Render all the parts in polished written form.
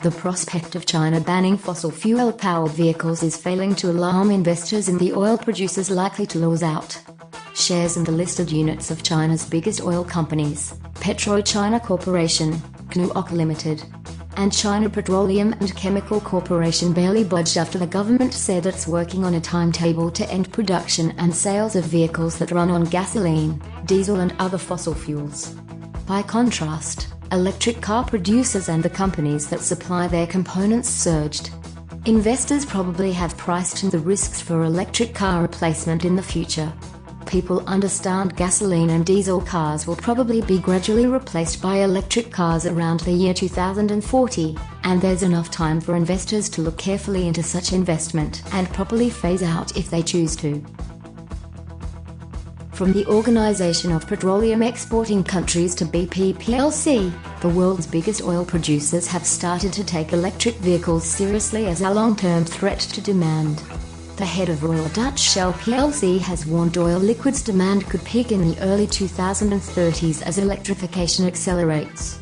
The prospect of China banning fossil fuel-powered vehicles is failing to alarm investors in the oil producers likely to lose out. Shares in the listed units of China's biggest oil companies, PetroChina Corporation, Cnooc Ltd, and China Petroleum and Chemical Corporation barely budged after the government said it's working on a timetable to end production and sales of vehicles that run on gasoline, diesel and other fossil fuels. By contrast, electric car producers and the companies that supply their components surged. Investors probably have priced in the risks for electric car replacement in the future. People understand gasoline and diesel cars will probably be gradually replaced by electric cars around the year 2040, and there's enough time for investors to look carefully into such investment and properly phase out if they choose to. From the Organization of Petroleum Exporting Countries to BP Plc, the world's biggest oil producers have started to take electric vehicles seriously as a long-term threat to demand. The head of Royal Dutch Shell Plc has warned oil liquids demand could peak in the early 2030s as electrification accelerates.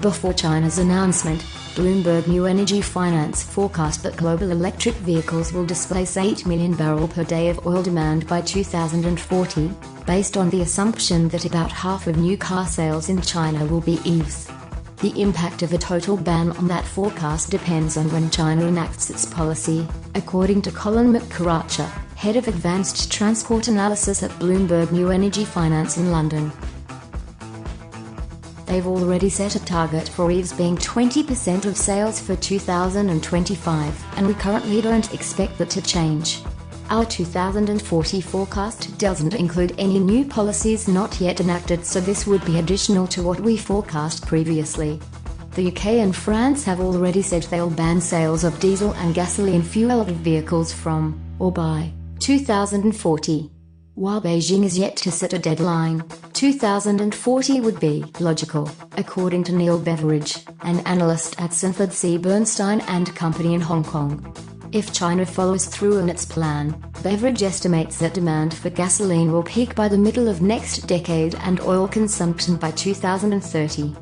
Before China's announcement, Bloomberg New Energy Finance forecast that global electric vehicles will displace 8 million barrels per day of oil demand by 2040, based on the assumption that about half of new car sales in China will be EVs. The impact of a total ban on that forecast depends on when China enacts its policy, according to Colin McCaracha, head of advanced transport analysis at Bloomberg New Energy Finance in London. They've already set a target for EVs being 20% of sales for 2025, and we currently don't expect that to change. Our 2040 forecast doesn't include any new policies not yet enacted, so this would be additional to what we forecast previously. The UK and France have already said they'll ban sales of diesel and gasoline-fueled vehicles from, or by, 2040. While Beijing is yet to set a deadline, 2040 would be logical, according to Neil Beveridge, an analyst at Sanford C. Bernstein and Company in Hong Kong. If China follows through on its plan, Beveridge estimates that demand for gasoline will peak by the middle of next decade and oil consumption by 2030.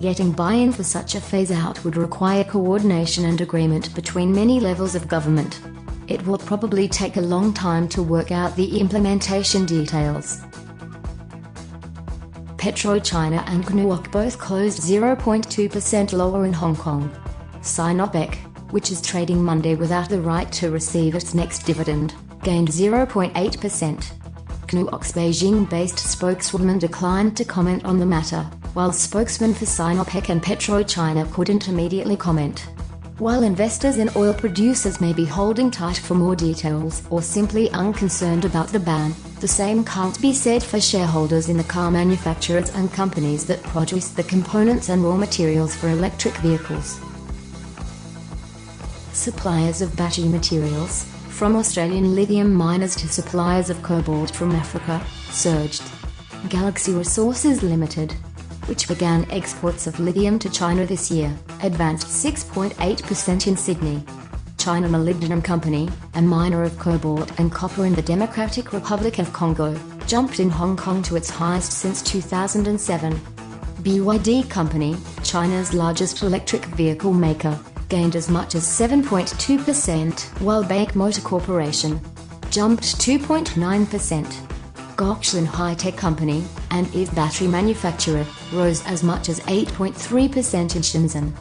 Getting buy-in for such a phase-out would require coordination and agreement between many levels of government. It will probably take a long time to work out the implementation details. PetroChina and Cnooc both closed 0.2% lower in Hong Kong. Sinopec, which is trading Monday without the right to receive its next dividend, gained 0.8%. Cnooc's Beijing-based spokeswoman declined to comment on the matter, while spokesmen for Sinopec and PetroChina couldn't immediately comment. While investors in oil producers may be holding tight for more details or simply unconcerned about the ban, the same can't be said for shareholders in the car manufacturers and companies that produce the components and raw materials for electric vehicles. Suppliers of battery materials, from Australian lithium miners to suppliers of cobalt from Africa, surged. Galaxy Resources Limited, which began exports of lithium to China this year, advanced 6.8% in Sydney. China Molybdenum Company, a miner of cobalt and copper in the Democratic Republic of Congo, jumped in Hong Kong to its highest since 2007. BYD Company, China's largest electric vehicle maker, gained as much as 7.2%, while Bank Motor Corporation jumped 2.9%. Gokshin High-Tech Company, an EV battery manufacturer, rose as much as 8.3% in Shenzhen.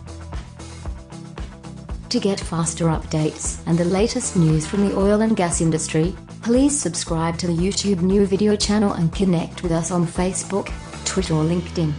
To get faster updates and the latest news from the oil and gas industry, please subscribe to the YouTube new video channel and connect with us on Facebook, Twitter or LinkedIn.